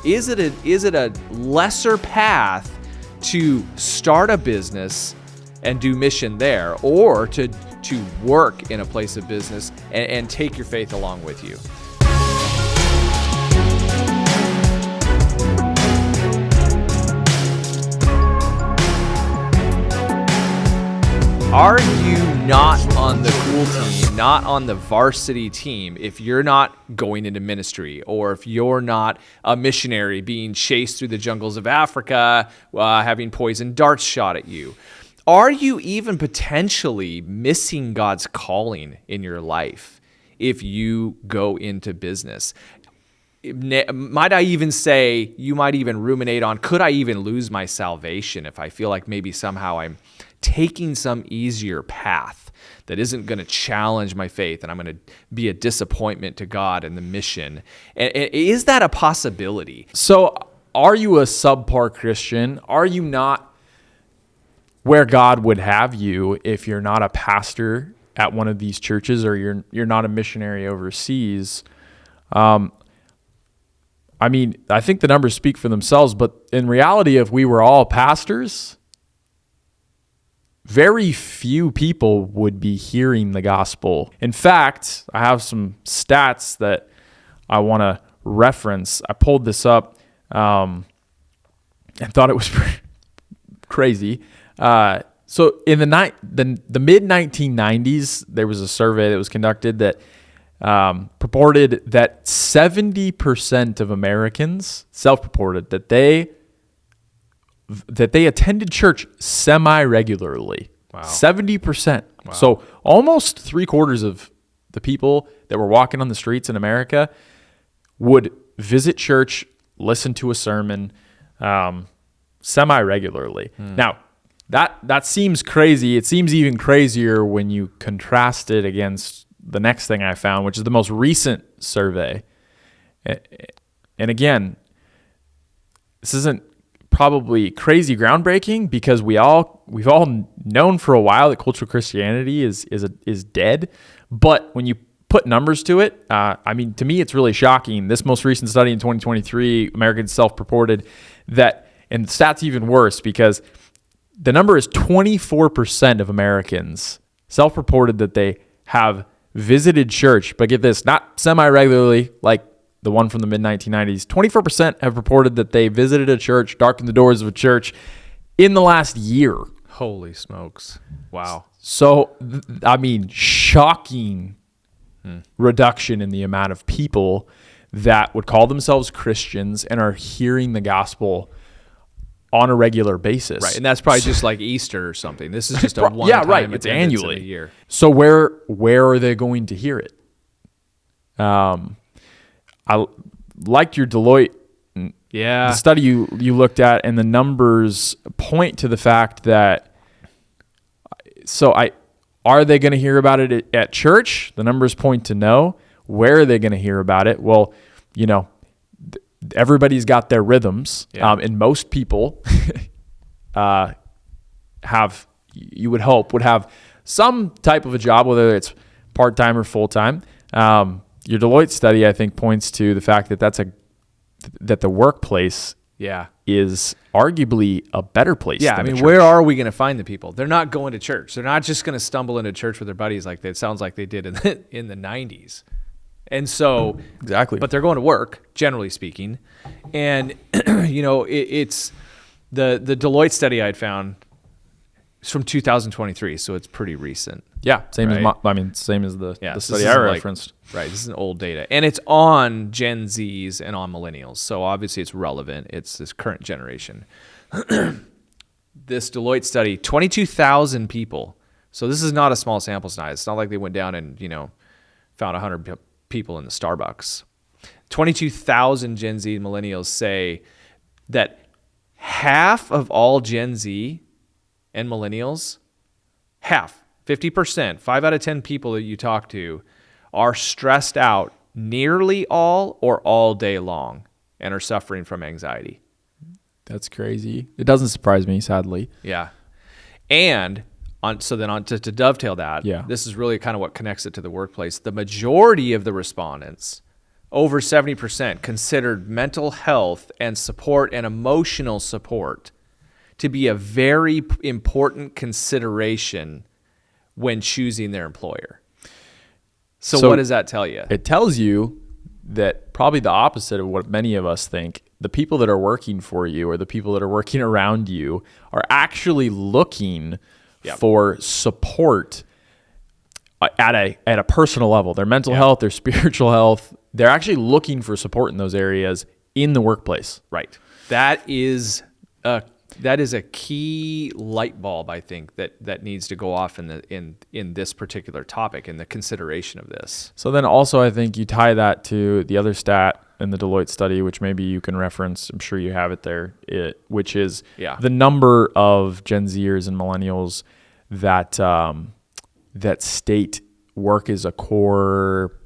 Is it a lesser path to start a business and do mission there, or to work in a place of business and take your faith along with you? Are you not on the cool team, not on the varsity team, if you're not going into ministry, or if you're not a missionary being chased through the jungles of Africa, having poison darts shot at you? Are you even potentially missing God's calling in your life if you go into business? Might I even say, you might even ruminate on, could I even lose my salvation if I feel like maybe somehow I'm taking some easier path that isn't going to challenge my faith and I'm going to be a disappointment to God and the mission? And is that a possibility? So are you a subpar Christian? Are you not where God would have you if you're not a pastor at one of these churches, or you're not a missionary overseas? I mean, I think the numbers speak for themselves, but in reality, if we were all pastors, very few people would be hearing the gospel. In fact, I have some stats that I want to reference. I pulled this up and thought it was crazy. So in the mid-1990s, there was a survey that was conducted that purported that 70% of Americans self-reported that they attended church semi-regularly. Wow. 70%. Wow. So almost 3/4 of the people that were walking on the streets in America would visit church, listen to a sermon semi-regularly. Now, that seems crazy. It seems even crazier when you contrast it against the next thing I found, which is the most recent survey. And again, this isn't probably crazy groundbreaking, because we've all known for a while that cultural Christianity is dead. But when you put numbers to it, I mean, to me, it's really shocking. This most recent study in 2023, Americans self-reported that, and the stats even worse, because the number is 24% of Americans self-reported that they have visited church, but get this, not semi-regularly like the one from the mid-1990s. 24% have reported that they visited a church, darkened the doors of a church in the last year. Holy smokes. Wow. So, I mean, shocking reduction in the amount of people that would call themselves Christians and are hearing the gospel on a regular basis. Right, and that's probably just like Easter or something. This is just a one-time yeah, right. It's annually. in a year. So where are they going to hear it? I liked your Deloitte the study you looked at, and the numbers point to the fact that. Are they going to hear about it at church? The numbers point to no. Where are they going to hear about it? Well, everybody's got their rhythms, and most people you would hope, would have some type of a job, whether it's part-time or full-time. Your Deloitte study, I think, points to the fact that that the workplace is arguably a better place. Yeah, I mean, where are we going to find the people? They're not going to church. They're not just going to stumble into church with their buddies like it sounds like they did in the 90s. And so, exactly. But they're going to work, generally speaking. And, it's the Deloitte study I'd found is from 2023, so it's pretty recent. Yeah, same right? as the so study I referenced. Right, this is an old data. And it's on Gen Zs and on millennials. So obviously it's relevant. It's this current generation. This Deloitte study, 22,000 people. So this is not a small sample size. It's not like they went down and, found 100 people in the Starbucks. 22,000 Gen Z millennials say that half of all Gen Z and millennials, 50%, 5 out of 10 people that you talk to are stressed out nearly all or all day long and are suffering from anxiety. That's crazy. It doesn't surprise me, sadly. Yeah. And to dovetail that, Yeah. This is really kind of what connects it to the workplace. The majority of the respondents, over 70% considered mental health and support and emotional support to be a very important consideration when choosing their employer. So what does that tell you? It tells you that probably the opposite of what many of us think. The people that are working for you or the people that are working around you are actually looking for support at a personal level. Their mental health, their spiritual health, they're actually looking for support in those areas in the workplace. Right. That is a key light bulb, I think, that needs to go off in this particular topic, in the consideration of this. So then also I think you tie that to the other stat in the Deloitte study, which maybe you can reference. I'm sure you have it there, which is the number of Gen Zers and millennials that state work is a core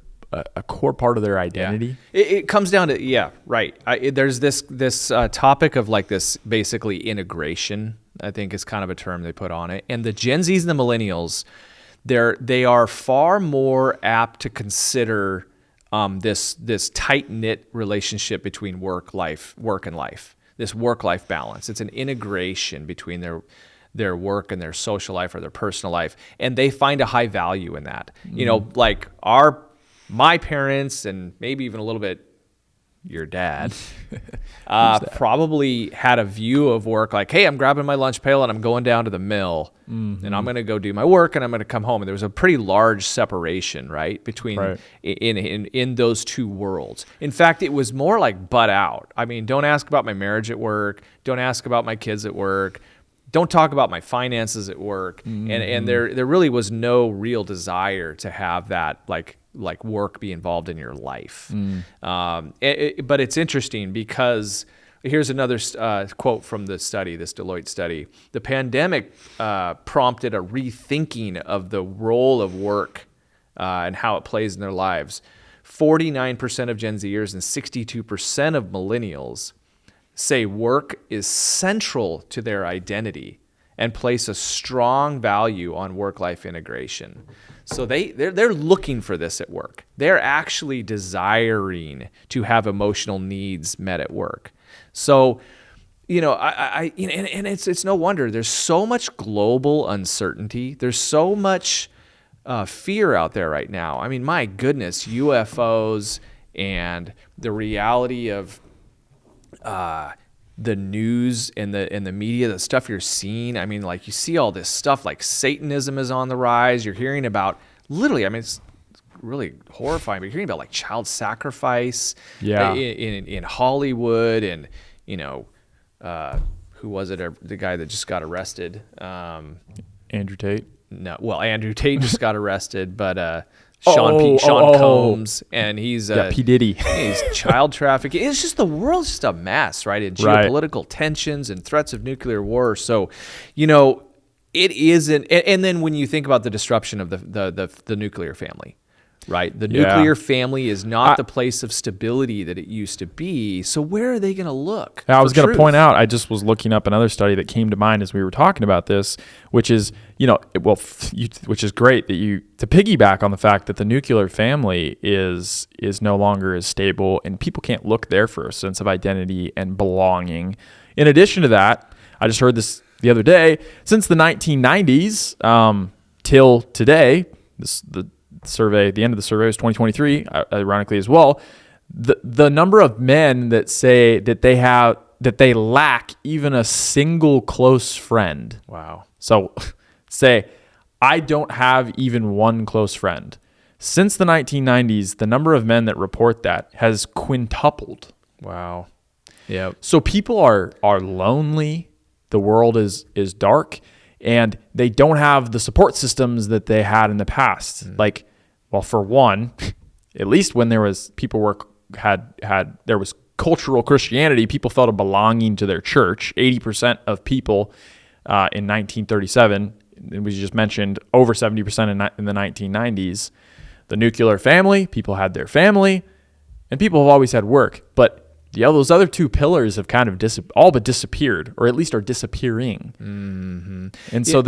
part of their identity. Yeah. It comes down to, right. There's this topic of like this basically integration, I think is kind of a term they put on it. And the Gen Zs and the millennials, they are far more apt to consider this tight-knit relationship between work and life, this work-life balance. It's an integration between their work and their social life or their personal life. And they find a high value in that. You know, like my parents and maybe even a little bit your dad probably had a view of work like, hey, I'm grabbing my lunch pail and I'm going down to the mill and I'm going to go do my work and I'm going to come home. And there was a pretty large separation, right, between in those two worlds. In fact, it was more like butt out. I mean, don't ask about my marriage at work. Don't ask about my kids at work. Don't talk about my finances at work. And there really was no real desire to have that like work be involved in your life. But it's interesting because here's another quote from the study, this Deloitte study. The pandemic prompted a rethinking of the role of work and how it plays in their lives. 49% of Gen Zers and 62% of millennials say work is central to their identity and place a strong value on work-life integration. So they're looking for this at work. They're actually desiring to have emotional needs met at work. So, you know, and it's no wonder there's so much global uncertainty. There's so much fear out there right now. I mean, my goodness, UFOs and the reality of the news and the media, the stuff you're seeing. I mean, like you see all this stuff like Satanism is on the rise. You're hearing about literally, I mean, it's really horrifying, but you're hearing about like child sacrifice in Hollywood and, you know, who was it? The guy that just got arrested? Andrew Tate? No. Well, Andrew Tate just got arrested, but Sean Combs, and he's P. Diddy. He's child trafficking. It's just the world's just a mess, right? And geopolitical tensions and threats of nuclear war. So, you know, it isn't. And then when you think about the disruption of the nuclear family, right? The nuclear family is not the place of stability that it used to be. So where are they going to look? I was going to point out, I just was looking up another study that came to mind as we were talking about this, which is, you know, which is great that to piggyback on the fact that the nuclear family is no longer as stable and people can't look there for a sense of identity and belonging. In addition to that, I just heard this the other day, since the 1990s till today, the end of the survey was 2023, ironically as well. The number of men that say that they lack even a single close friend. Wow. So say, I don't have even one close friend. Since the 1990s, the number of men that report that has quintupled. Wow. Yeah. So people are lonely. The world is dark, and they don't have the support systems that they had in the past. Like, well, for one, at least when there was there was cultural Christianity, people felt a belonging to their church. 80% of people in 1937, and we just mentioned over 70% in the 1990s. The nuclear family, people had their family, and people have always had work. But those other two pillars have kind of all but disappeared, or at least are disappearing. Mm-hmm. And so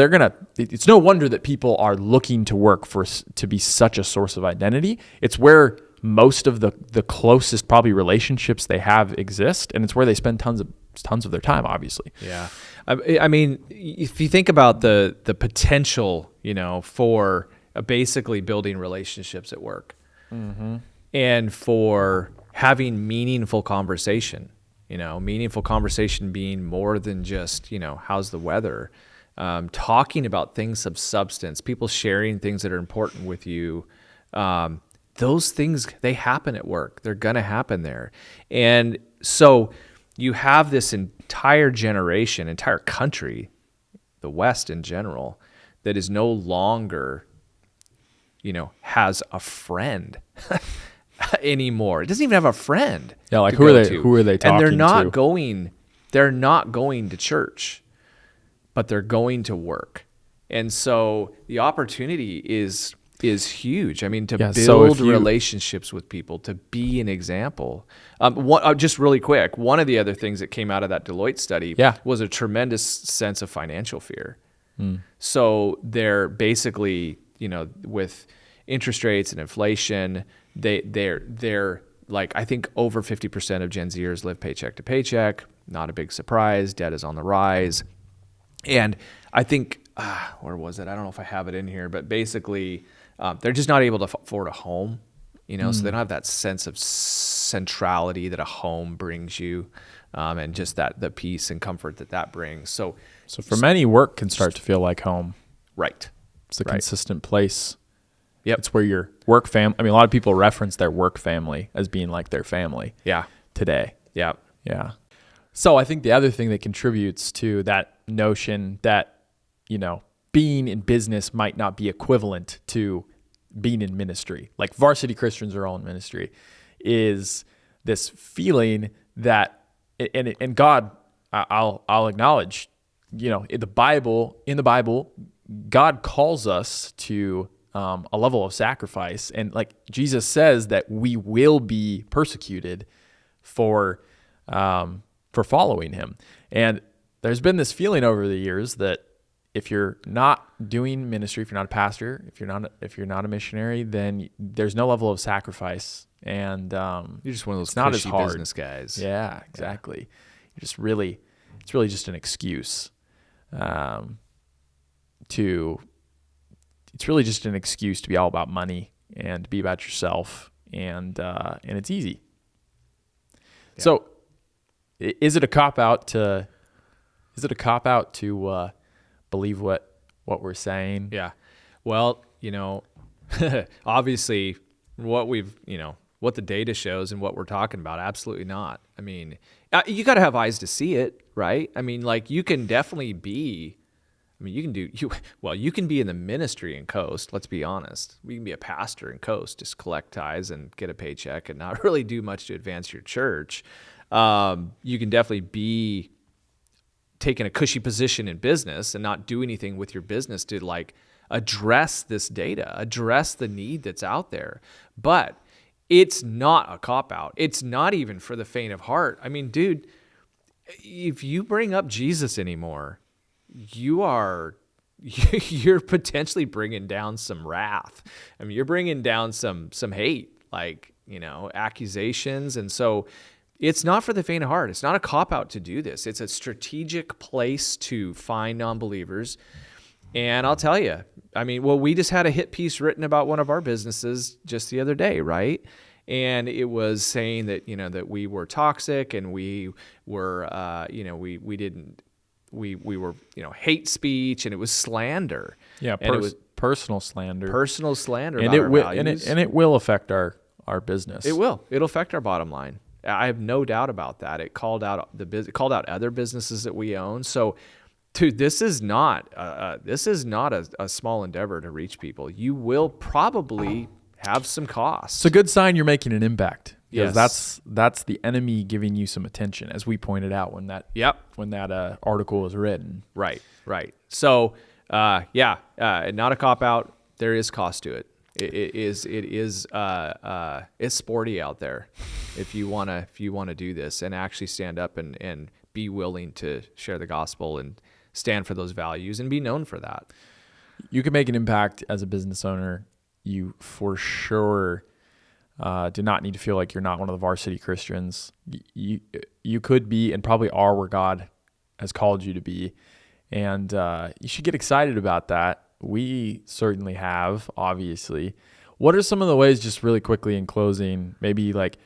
it's no wonder that people are looking to work to be such a source of identity. It's where most of the closest probably relationships they have exist, and it's where they spend tons of their time, obviously. Yeah. I mean, if you think about the potential, for basically building relationships at work, and for having meaningful conversation, meaningful conversation being more than just, how's the weather, talking about things of substance, people sharing things that are important with you. Those things, they happen at work. They're going to happen there. And so you have this entire generation, entire country, the West in general, that is no longer, has a friend anymore. It doesn't even have a friend. Yeah, like who are they talking and they're not to? They're not going to church, but they're going to work. And so the opportunity is huge. I mean, to build relationships with people, to be an example. Just really quick, one of the other things that came out of that Deloitte study was a tremendous sense of financial fear. So they're basically, with interest rates and inflation, they're like, I think over 50% of Gen Zers live paycheck to paycheck. Not a big surprise. Debt is on the rise. And I think, where was it? I don't know if I have it in here, but basically, they're just not able to afford a home, so they don't have that sense of centrality that a home brings you, and just the peace and comfort that brings. So for many, work can start to feel like home. Right. It's a consistent place. Yep. It's where your work family. I mean, a lot of people reference their work family as being like their family. Yeah. Today. Yeah. Yeah. So I think the other thing that contributes to that notion that, being in business might not be equivalent to being in ministry, like varsity Christians are all in ministry, is this feeling that, and God, I'll acknowledge, in the Bible, God calls us to a level of sacrifice, and like Jesus says that we will be persecuted for following Him, and there's been this feeling over the years that if you're not doing ministry, if you're not a pastor, if you're not a missionary, then there's no level of sacrifice, and you're just one of those not as cushy hard business guys. Yeah, exactly. You're just really, it's really just an excuse it's really just an excuse to be all about money and to be about yourself, and it's easy. Yeah. So, is it a cop out to believe what we're saying? Yeah. Well, obviously what what the data shows and what we're talking about, absolutely not. I mean, you got to have eyes to see it, right? I mean, like you can definitely be, you can be in the ministry and coast. Let's be honest. We can be a pastor and coast, just collect tithes and get a paycheck and not really do much to advance your church. You can definitely be taking a cushy position in business and not do anything with your business to like address this data, address the need that's out there. But it's not a cop-out. It's not even for the faint of heart. I mean, dude, if you bring up Jesus anymore, you're potentially bringing down some wrath. I mean, you're bringing down some hate, like, accusations. And so it's not for the faint of heart. It's not a cop-out to do this. It's a strategic place to find non-believers. And I'll tell you, we just had a hit piece written about one of our businesses just the other day, right? And it was saying that, that we were toxic and we were, we were, hate speech, and it was slander. Yeah. And it was personal slander. Personal slander. And it will affect our business. It will. It'll affect our bottom line. I have no doubt about that. It called out other businesses that we own. So, dude, this is not a small endeavor to reach people. You will probably have some costs. It's a good sign you're making an impact. Yes. That's the enemy giving you some attention, as we pointed out when that article was written. Right. So, not a cop out. There is cost to it. It's sporty out there if you want to do this and actually stand up and be willing to share the gospel and stand for those values and be known for that. You can make an impact as a business owner. You for sure do not need to feel like you're not one of the varsity Christians. You could be and probably are where God has called you to be. And you should get excited about that. We certainly have, obviously. What are some of the ways, just really quickly in closing, maybe like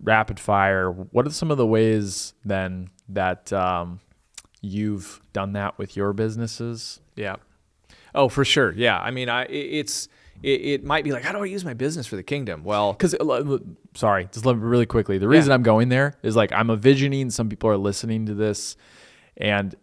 rapid fire, what are some of the ways then that you've done that with your businesses? Yeah. Oh, for sure. Yeah. I mean, it might be like, how do I use my business for the kingdom? Well, because just really quickly. The reason I'm going there is like I'm envisioning some people are listening to this and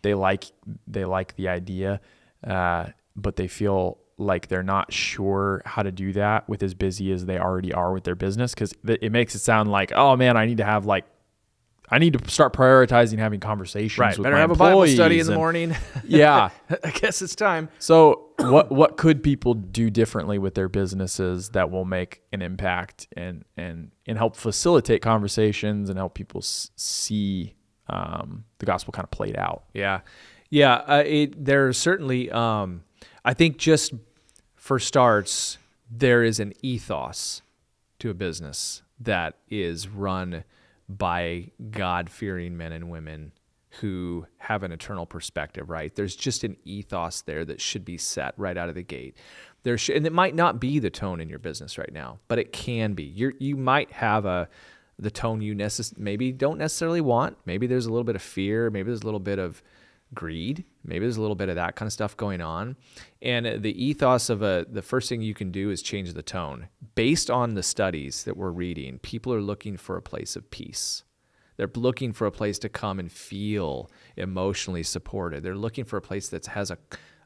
they like the idea, but they feel like they're not sure how to do that with as busy as they already are with their business, because it makes it sound like, oh man, I need to start prioritizing having conversations with better my have employees. a Bible study in the morning. Yeah. I guess it's time. So what could people do differently with their businesses that will make an impact and help facilitate conversations and help people see the gospel kind of played out? Yeah. There's certainly, I think just for starts, there is an ethos to a business that is run by God-fearing men and women who have an eternal perspective, right? There's just an ethos there that should be set right out of the gate. And it might not be the tone in your business right now, but it can be. You might have the tone you maybe don't necessarily want. Maybe there's a little bit of fear. Maybe there's a little bit of greed. Maybe there's a little bit of that kind of stuff going on. And the ethos of the first thing you can do is change the tone. Based on the studies that we're reading, people are looking for a place of peace. They're looking for a place to come and feel emotionally supported. They're looking for a place that has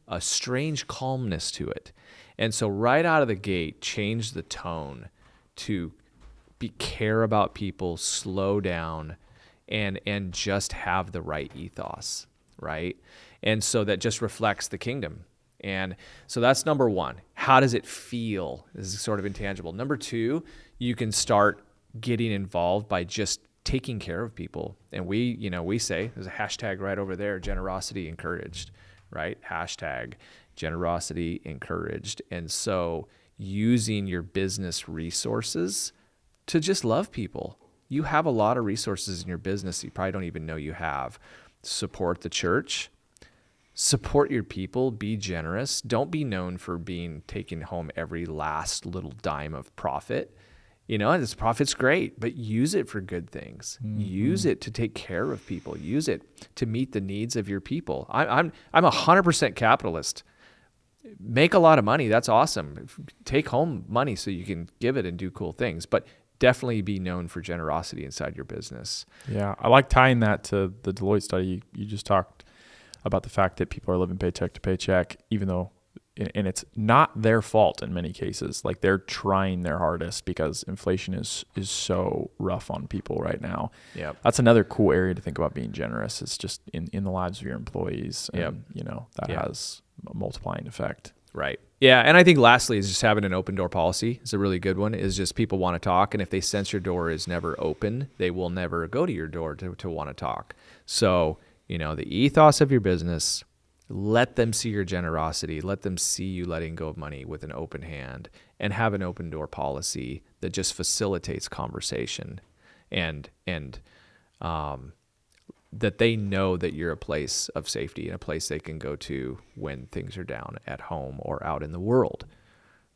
a strange calmness to it. And so right out of the gate, change the tone to care about people, slow down, and just have the right ethos, right? And so that just reflects the kingdom. And so that's number one. How does it feel? This is sort of intangible. Number two, you can start getting involved by just taking care of people. And we say, there's a hashtag right over there, generosity encouraged, right? Hashtag generosity encouraged. And so using your business resources to just love people. You have a lot of resources in your business that you probably don't even know you have. Support the church. Support your people. Be generous. Don't be known for taking home every last little dime of profit. This profit's great, but use it for good things. Mm-hmm. Use it to take care of people. Use it to meet the needs of your people. I'm 100% capitalist. Make a lot of money. That's awesome. Take home money so you can give it and do cool things. But definitely be known for generosity inside your business. Yeah, I like tying that to the Deloitte study. You just talked about the fact that people are living paycheck to paycheck, even though, and it's not their fault in many cases. Like they're trying their hardest because inflation is so rough on people right now. Yeah, that's another cool area to think about being generous. It's just in the lives of your employees. And, that has a multiplying effect. Right. Yeah. And I think lastly is just having an open door policy is a really good one. Is just people want to talk. And if they sense your door is never open, they will never go to your door to want to talk. So, the ethos of your business, let them see your generosity. Let them see you letting go of money with an open hand, and have an open door policy that just facilitates conversation and that they know that you're a place of safety and a place they can go to when things are down at home or out in the world.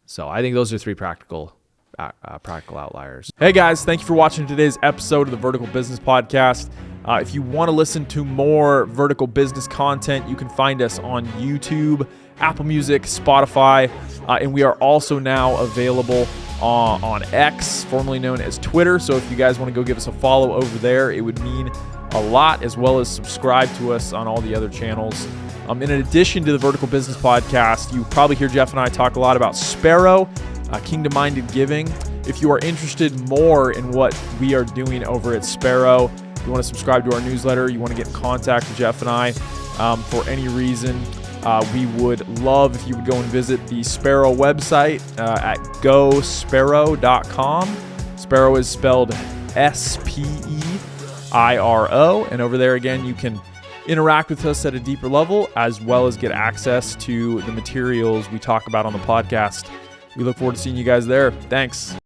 So I think those are three practical outliers. Hey guys, thank you for watching today's episode of the Vertical Business Podcast. If you want to listen to more vertical business content, you can find us on YouTube, Apple Music, Spotify, and we are also now available on X, formerly known as Twitter. So if you guys want to go give us a follow over there, it would mean a lot, as well as subscribe to us on all the other channels. In addition to the Vertical Business Podcast, you probably hear Jeff and I talk a lot about Sparrow, kingdom-minded giving. If you are interested more in what we are doing over at Sparrow, you want to subscribe to our newsletter, you want to get in contact with Jeff and I for any reason, we would love if you would go and visit the Sparrow website at gosparrow.com. Sparrow is spelled SPEIRO, and over there again you can interact with us at a deeper level, as well as get access to the materials we talk about on the podcast. We look forward to seeing you guys there. Thanks.